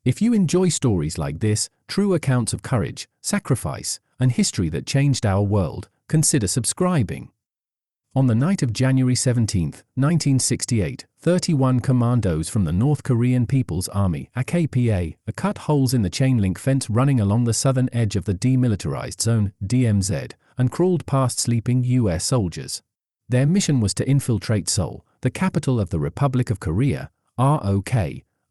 If you enjoy stories like this, true accounts of courage, sacrifice, and history that changed our world, consider subscribing. On the night of January 17, 1968, 31 commandos from the North Korean People's Army (KPA) cut holes in the chain-link fence running along the southern edge of the Demilitarized Zone (DMZ) and crawled past sleeping U.S. soldiers. Their mission was to infiltrate Seoul, the capital of the Republic of Korea (ROK),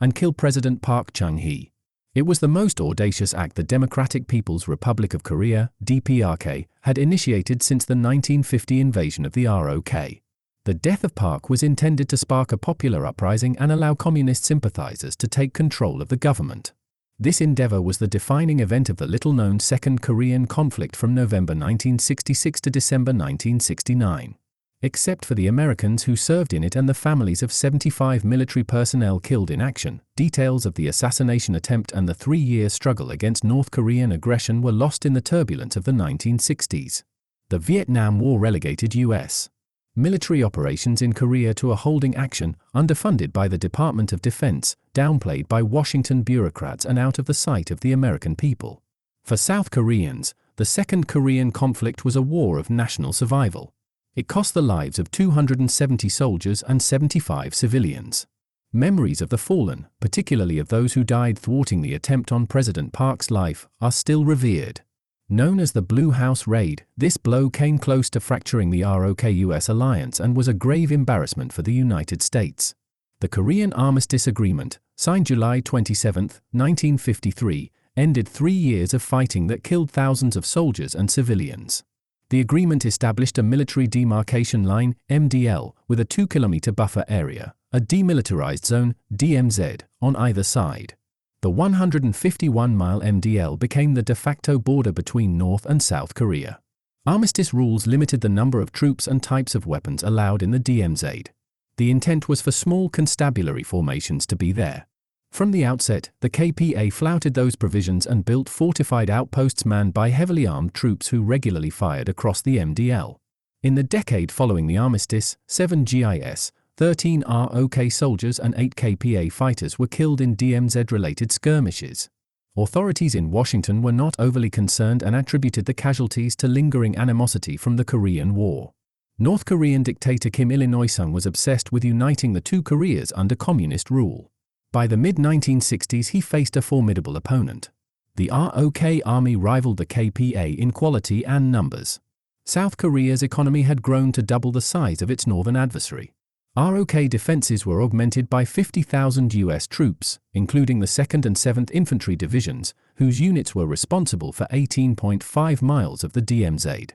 and kill President Park Chung-hee. It was the most audacious act the Democratic People's Republic of Korea (DPRK) had initiated since the 1950 invasion of the ROK. The death of Park was intended to spark a popular uprising and allow communist sympathizers to take control of the government. This endeavor was the defining event of the little-known Second Korean conflict from November 1966 to December 1969. Except for the Americans who served in it and the families of 75 military personnel killed in action, details of the assassination attempt and the 3-year struggle against North Korean aggression were lost in the turbulence of the 1960s. The Vietnam War relegated U.S. military operations in Korea to a holding action, underfunded by the Department of Defense, downplayed by Washington bureaucrats and out of the sight of the American people. For South Koreans, the Second Korean conflict was a war of national survival. It cost the lives of 270 soldiers and 75 civilians. Memories of the fallen, particularly of those who died thwarting the attempt on President Park's life, are still revered. Known as the Blue House Raid, this blow came close to fracturing the ROK-US alliance and was a grave embarrassment for the United States. The Korean Armistice Agreement, signed July 27, 1953, ended 3 years of fighting that killed thousands of soldiers and civilians. The agreement established a military demarcation line, MDL, with a 2-kilometer buffer area, a demilitarized zone, DMZ, on either side. The 151-mile MDL became the de facto border between North and South Korea. Armistice rules limited the number of troops and types of weapons allowed in the DMZ. The intent was for small constabulary formations to be there. From the outset, the KPA flouted those provisions and built fortified outposts manned by heavily armed troops who regularly fired across the MDL. In the decade following the armistice, 7 GIS, 13 ROK soldiers and 8 KPA fighters were killed in DMZ-related skirmishes. Authorities in Washington were not overly concerned and attributed the casualties to lingering animosity from the Korean War. North Korean dictator Kim Il-sung was obsessed with uniting the two Koreas under communist rule. By the mid-1960s he faced a formidable opponent. The ROK army rivaled the KPA in quality and numbers. South Korea's economy had grown to double the size of its northern adversary. ROK defenses were augmented by 50,000 U.S. troops, including the 2nd and 7th Infantry Divisions, whose units were responsible for 18.5 miles of the DMZ.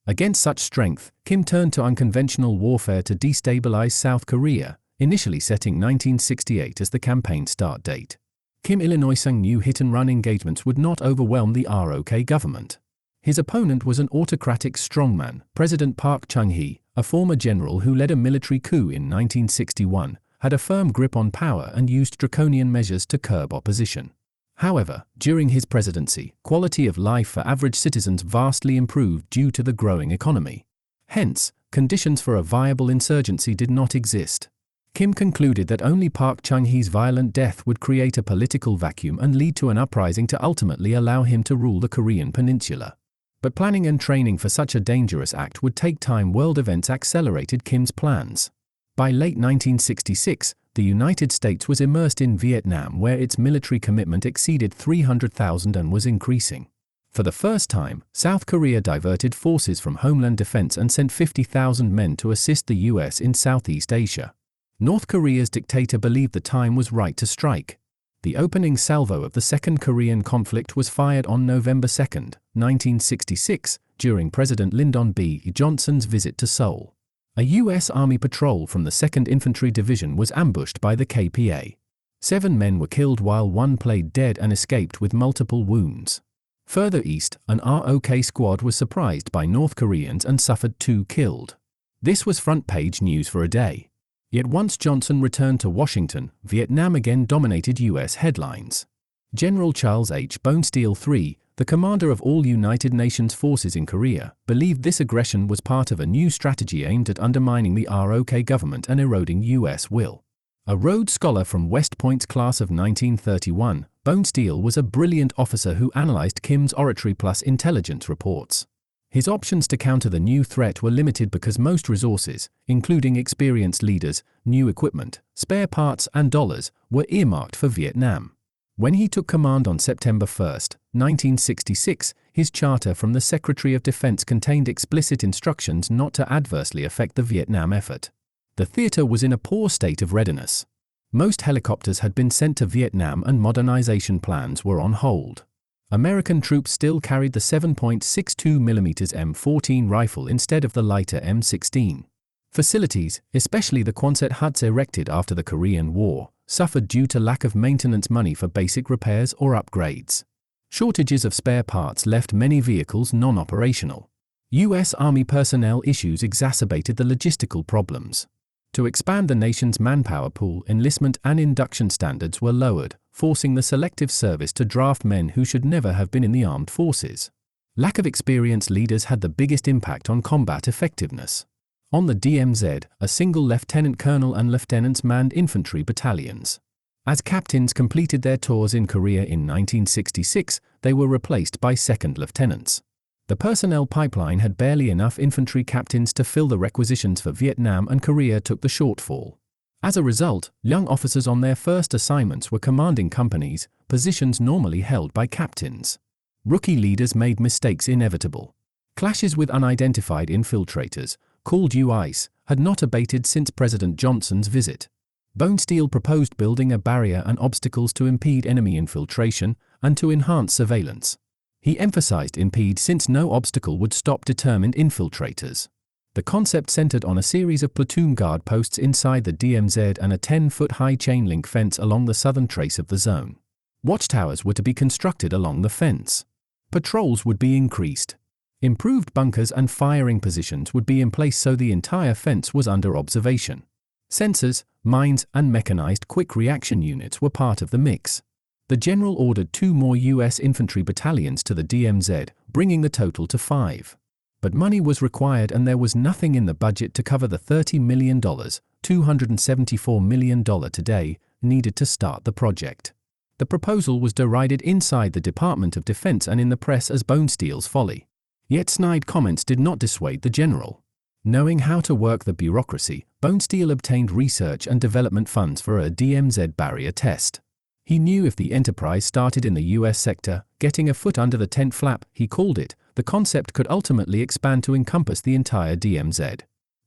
Against such strength, Kim turned to unconventional warfare to destabilize South Korea, initially setting 1968 as the campaign start date. Kim Il-sung knew hit-and-run engagements would not overwhelm the ROK government. His opponent was an autocratic strongman, President Park Chung-hee, a former general who led a military coup in 1961, had a firm grip on power and used draconian measures to curb opposition. However, during his presidency, quality of life for average citizens vastly improved due to the growing economy. Hence, conditions for a viable insurgency did not exist. Kim concluded that only Park Chung-hee's violent death would create a political vacuum and lead to an uprising to ultimately allow him to rule the Korean Peninsula. But planning and training for such a dangerous act would take time. World events accelerated Kim's plans. By late 1966, the United States was immersed in Vietnam, where its military commitment exceeded 300,000 and was increasing. For the first time, South Korea diverted forces from homeland defense and sent 50,000 men to assist the U.S. in Southeast Asia. North Korea's dictator believed the time was right to strike. The opening salvo of the Second Korean conflict was fired on November 2, 1966, during President Lyndon B. Johnson's visit to Seoul. A U.S. Army patrol from the 2nd Infantry Division was ambushed by the KPA. 7 men were killed while 1 played dead and escaped with multiple wounds. Further east, an ROK squad was surprised by North Koreans and suffered 2 killed. This was front-page news for a day. Yet once Johnson returned to Washington, Vietnam again dominated U.S. headlines. General Charles H. Bonesteel III, the commander of all United Nations forces in Korea, believed this aggression was part of a new strategy aimed at undermining the ROK government and eroding U.S. will. A Rhodes Scholar from West Point's class of 1931, Bonesteel was a brilliant officer who analyzed Kim's oratory plus intelligence reports. His options to counter the new threat were limited because most resources, including experienced leaders, new equipment, spare parts and dollars, were earmarked for Vietnam. When he took command on September 1, 1966, his charter from the Secretary of Defense contained explicit instructions not to adversely affect the Vietnam effort. The theater was in a poor state of readiness. Most helicopters had been sent to Vietnam and modernization plans were on hold. American troops still carried the 7.62mm M14 rifle instead of the lighter M16. Facilities, especially the Quonset huts erected after the Korean War, suffered due to lack of maintenance money for basic repairs or upgrades. Shortages of spare parts left many vehicles non-operational. U.S. Army personnel issues exacerbated the logistical problems. To expand the nation's manpower pool, enlistment and induction standards were lowered, forcing the selective service to draft men who should never have been in the armed forces. Lack of experienced leaders had the biggest impact on combat effectiveness. On the DMZ, a single lieutenant colonel and lieutenants manned infantry battalions. As captains completed their tours in Korea in 1966, they were replaced by second lieutenants. The personnel pipeline had barely enough infantry captains to fill the requisitions for Vietnam, and Korea took the shortfall. As a result, young officers on their first assignments were commanding companies, positions normally held by captains. Rookie leaders made mistakes inevitable. Clashes with unidentified infiltrators, called UICE, had not abated since President Johnson's visit. Bonesteel proposed building a barrier and obstacles to impede enemy infiltration and to enhance surveillance. He emphasized impede since no obstacle would stop determined infiltrators. The concept centered on a series of platoon guard posts inside the DMZ and a 10-foot-high chain-link fence along the southern trace of the zone. Watchtowers were to be constructed along the fence. Patrols would be increased. Improved bunkers and firing positions would be in place so the entire fence was under observation. Sensors, mines, and mechanized quick reaction units were part of the mix. The general ordered 2 more U.S. infantry battalions to the DMZ, bringing the total to 5. But money was required and there was nothing in the budget to cover the $30 million, $274 million today, needed to start the project. The proposal was derided inside the Department of Defense and in the press as Bonesteel's folly. Yet snide comments did not dissuade the general. Knowing how to work the bureaucracy, Bonesteel obtained research and development funds for a DMZ barrier test. He knew if the enterprise started in the U.S. sector, getting a foot under the tent flap, he called it, the concept could ultimately expand to encompass the entire DMZ.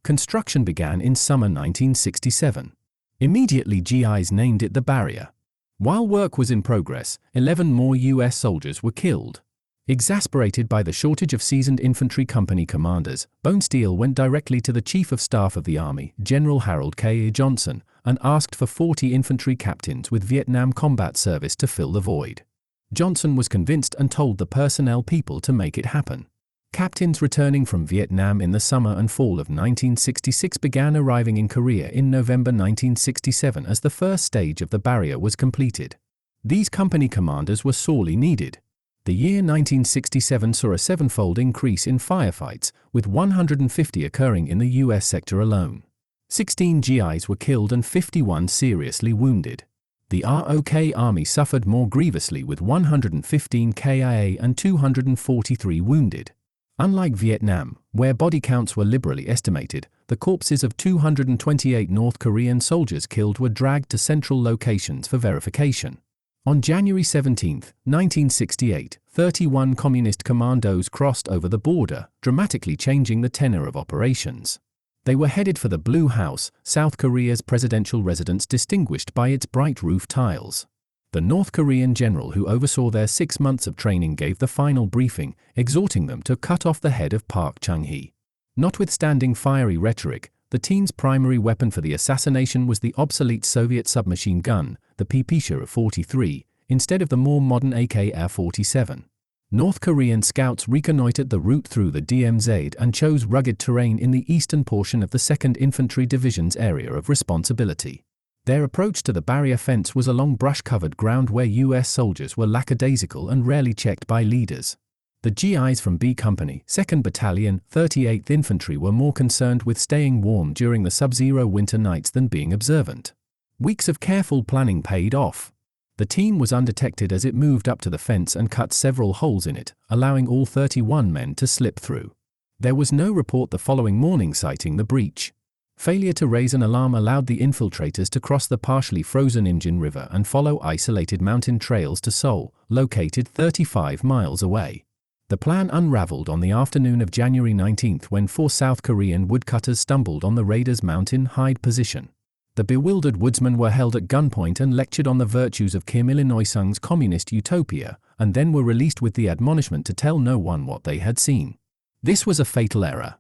Construction began in summer 1967. Immediately GIs named it the barrier. While work was in progress, 11 more U.S. soldiers were killed. Exasperated by the shortage of seasoned infantry company commanders, Bonesteel went directly to the Chief of Staff of the Army, General Harold K. Johnson, and asked for 40 infantry captains with Vietnam combat service to fill the void. Johnson was convinced and told the personnel people to make it happen. Captains returning from Vietnam in the summer and fall of 1966 began arriving in Korea in November 1967 as the first stage of the barrier was completed. These company commanders were sorely needed. The year 1967 saw a 7-fold increase in firefights, with 150 occurring in the U.S. sector alone. 16 GIs were killed and 51 seriously wounded. The ROK Army suffered more grievously with 115 KIA and 243 wounded. Unlike Vietnam, where body counts were liberally estimated, the corpses of 228 North Korean soldiers killed were dragged to central locations for verification. On January 17, 1968, 31 communist commandos crossed over the border, dramatically changing the tenor of operations. They were headed for the Blue House, South Korea's presidential residence distinguished by its bright roof tiles. The North Korean general who oversaw their 6 months of training gave the final briefing, exhorting them to cut off the head of Park Chung-hee. Notwithstanding fiery rhetoric, the team's primary weapon for the assassination was the obsolete Soviet submachine gun, the PP-43, instead of the more modern AK-47. North Korean scouts reconnoitered the route through the DMZ and chose rugged terrain in the eastern portion of the 2nd Infantry Division's area of responsibility. Their approach to the barrier fence was along brush-covered ground where U.S. soldiers were lackadaisical and rarely checked by leaders. The GIs from B Company, 2nd Battalion, 38th Infantry were more concerned with staying warm during the sub-zero winter nights than being observant. Weeks of careful planning paid off. The team was undetected as it moved up to the fence and cut several holes in it, allowing all 31 men to slip through. There was no report the following morning citing the breach. Failure to raise an alarm allowed the infiltrators to cross the partially frozen Imjin River and follow isolated mountain trails to Seoul, located 35 miles away. The plan unraveled on the afternoon of January 19 when 4 South Korean woodcutters stumbled on the raiders' mountain hide position. The bewildered woodsmen were held at gunpoint and lectured on the virtues of Kim Il-sung's communist utopia, and then were released with the admonishment to tell no one what they had seen. This was a fatal error.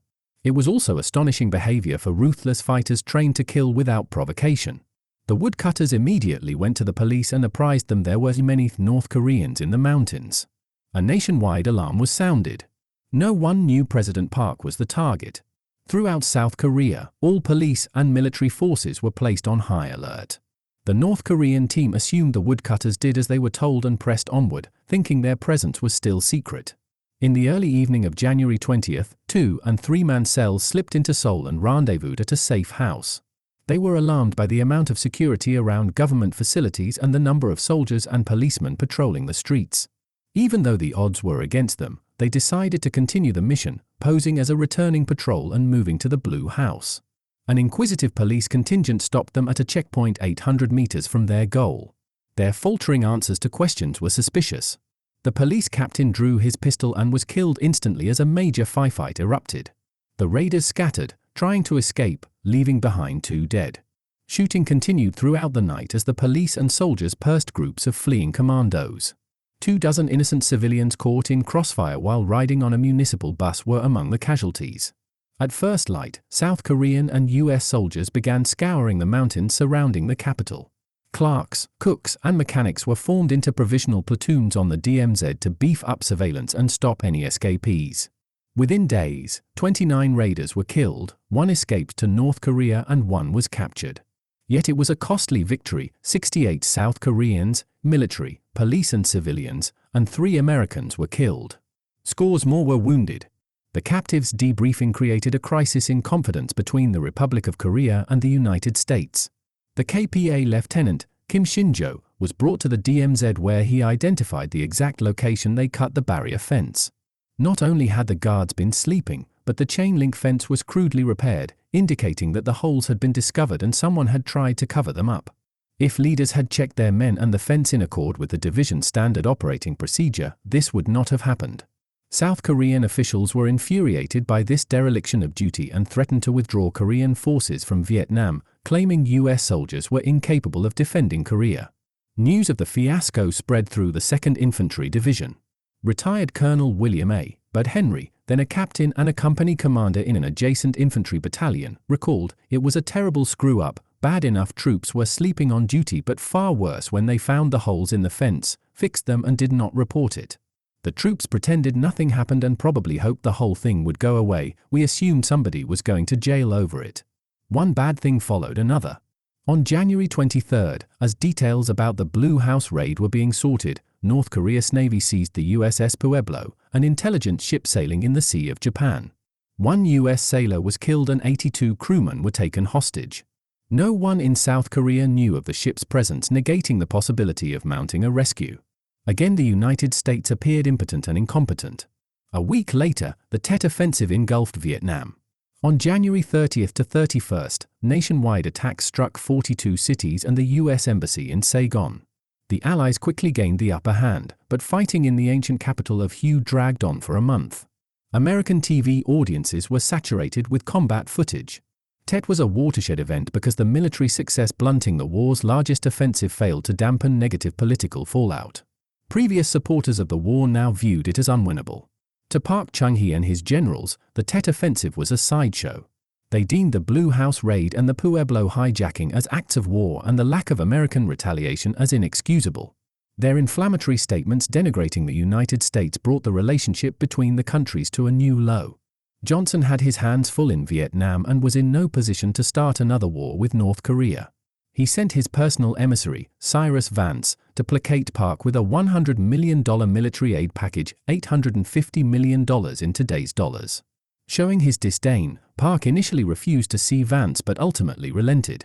It was also astonishing behavior for ruthless fighters trained to kill without provocation. The woodcutters immediately went to the police and apprised them there were many North Koreans in the mountains. A nationwide alarm was sounded. No one knew President Park was the target. Throughout South Korea, all police and military forces were placed on high alert. The North Korean team assumed the woodcutters did as they were told and pressed onward, thinking their presence was still secret. In the early evening of January 20th, 2- and 3-man cells slipped into Seoul and rendezvoused at a safe house. They were alarmed by the amount of security around government facilities and the number of soldiers and policemen patrolling the streets. Even though the odds were against them, they decided to continue the mission, posing as a returning patrol and moving to the Blue House. An inquisitive police contingent stopped them at a checkpoint 800 meters from their goal. Their faltering answers to questions were suspicious. The police captain drew his pistol and was killed instantly as a major firefight erupted. The raiders scattered, trying to escape, leaving behind 2 dead. Shooting continued throughout the night as the police and soldiers pursued groups of fleeing commandos. 24 innocent civilians caught in crossfire while riding on a municipal bus were among the casualties. At first light, South Korean and US soldiers began scouring the mountains surrounding the capital. Clerks, cooks, and mechanics were formed into provisional platoons on the DMZ to beef up surveillance and stop any escapees. Within days, 29 raiders were killed, 1 escaped to North Korea and 1 was captured. Yet it was a costly victory. 68 South Koreans, military, police and civilians, and 3 Americans were killed. Scores more were wounded. The captives' debriefing created a crisis in confidence between the Republic of Korea and the United States. The KPA lieutenant, Kim Shin-jo, was brought to the DMZ where he identified the exact location they cut the barrier fence. Not only had the guards been sleeping, but the chain-link fence was crudely repaired, indicating that the holes had been discovered and someone had tried to cover them up. If leaders had checked their men and the fence in accord with the division's standard operating procedure, this would not have happened. South Korean officials were infuriated by this dereliction of duty and threatened to withdraw Korean forces from Vietnam, claiming US soldiers were incapable of defending Korea. News of the fiasco spread through the 2nd Infantry Division. Retired Colonel William A. Bud Henry, then a captain and a company commander in an adjacent infantry battalion, recalled, "It was a terrible screw-up, bad enough troops were sleeping on duty but far worse when they found the holes in the fence, fixed them and did not report it. The troops pretended nothing happened and probably hoped the whole thing would go away. We assumed somebody was going to jail over it." One bad thing followed another. On January 23rd, as details about the Blue House raid were being sorted, North Korea's Navy seized the USS Pueblo, an intelligence ship sailing in the Sea of Japan. 1 US sailor was killed and 82 crewmen were taken hostage. No one in South Korea knew of the ship's presence, negating the possibility of mounting a rescue. Again, the United States appeared impotent and incompetent. A week later, the Tet Offensive engulfed Vietnam. On January 30th to 31st, nationwide attacks struck 42 cities and the US Embassy in Saigon. The Allies quickly gained the upper hand, but fighting in the ancient capital of Hue dragged on for a month. American TV audiences were saturated with combat footage. Tet was a watershed event because the military success blunting the war's largest offensive failed to dampen negative political fallout. Previous supporters of the war now viewed it as unwinnable. To Park Chung-hee and his generals, the Tet Offensive was a sideshow. They deemed the Blue House raid and the Pueblo hijacking as acts of war and the lack of American retaliation as inexcusable. Their inflammatory statements denigrating the United States brought the relationship between the countries to a new low. Johnson had his hands full in Vietnam and was in no position to start another war with North Korea. He sent his personal emissary, Cyrus Vance, to placate Park with a $100 million military aid package, $850 million in today's dollars. Showing his disdain, Park initially refused to see Vance but ultimately relented.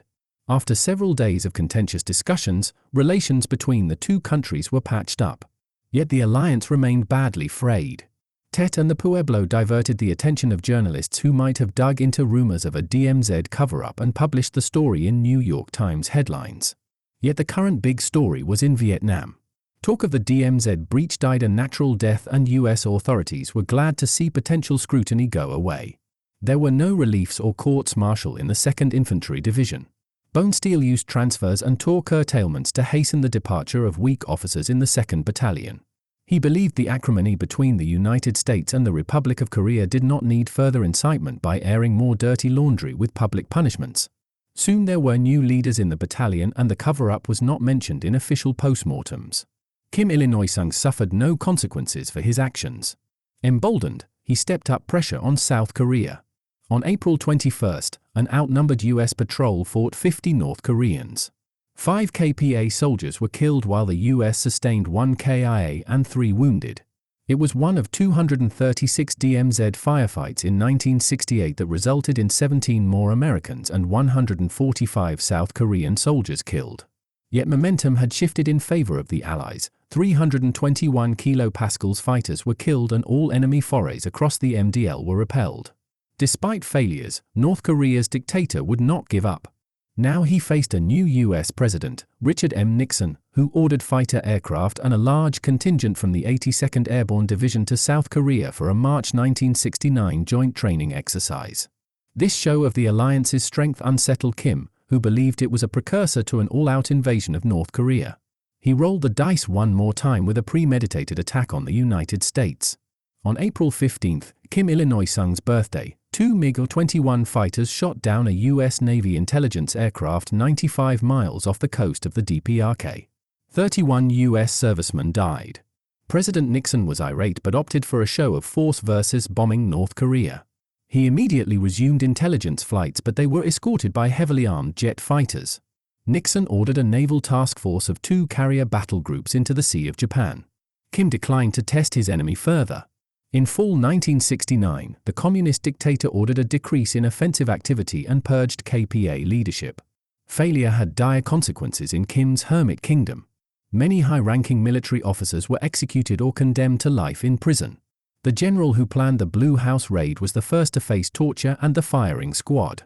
After several days of contentious discussions, relations between the two countries were patched up. Yet the alliance remained badly frayed. Tet and the Pueblo diverted the attention of journalists who might have dug into rumors of a DMZ cover-up and published the story in New York Times headlines. Yet the current big story was in Vietnam. Talk of the DMZ breach died a natural death, and US authorities were glad to see potential scrutiny go away. There were no reliefs or courts-martial in the 2nd Infantry Division. Bonesteel used transfers and tour curtailments to hasten the departure of weak officers in the 2nd Battalion. He believed the acrimony between the United States and the Republic of Korea did not need further incitement by airing more dirty laundry with public punishments. Soon there were new leaders in the battalion, and the cover-up was not mentioned in official postmortems. Kim Il-sung suffered no consequences for his actions. Emboldened, he stepped up pressure on South Korea. On April 21, an outnumbered US patrol fought 50 North Koreans. 5 KPA soldiers were killed while the US sustained 1 KIA and 3 wounded. It was one of 236 DMZ firefights in 1968 that resulted in 17 more Americans and 145 South Korean soldiers killed. Yet momentum had shifted in favor of the Allies. 321 kilopascals fighters were killed and all enemy forays across the MDL were repelled. Despite failures, North Korea's dictator would not give up. Now he faced a new US president, Richard M. Nixon, who ordered fighter aircraft and a large contingent from the 82nd Airborne Division to South Korea for a March 1969 joint training exercise. This show of the alliance's strength unsettled Kim, who believed it was a precursor to an all-out invasion of North Korea. He rolled the dice one more time with a premeditated attack on the United States. On April 15, Kim Il-sung's birthday, 2 MiG-21 fighters shot down a U.S. Navy intelligence aircraft 95 miles off the coast of the DPRK. 31 U.S. servicemen died. President Nixon was irate but opted for a show of force versus bombing North Korea. He immediately resumed intelligence flights, but they were escorted by heavily armed jet fighters. Nixon ordered a naval task force of 2 carrier battle groups into the Sea of Japan. Kim declined to test his enemy further. In fall 1969, the communist dictator ordered a decrease in offensive activity and purged KPA leadership. Failure had dire consequences in Kim's hermit kingdom. Many high-ranking military officers were executed or condemned to life in prison. The general who planned the Blue House raid was the first to face torture and the firing squad.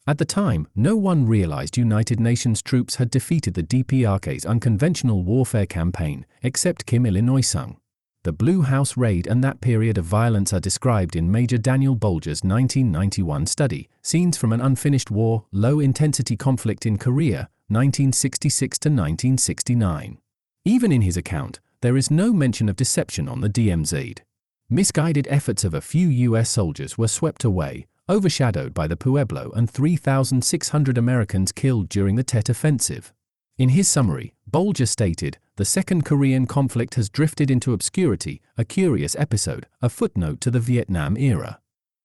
At the time, no one realized United Nations troops had defeated the DPRK's unconventional warfare campaign, except Kim Il-sung. The Blue House raid and that period of violence are described in Major Daniel Bolger's 1991 study, Scenes from an Unfinished War, Low-Intensity Conflict in Korea, 1966 to 1969. Even in his account, there is no mention of deception on the DMZ. Misguided efforts of a few US soldiers were swept away, overshadowed by the Pueblo and 3,600 Americans killed during the Tet Offensive. In his summary, Bolger stated, "The Second Korean conflict has drifted into obscurity, a curious episode, a footnote to the Vietnam era."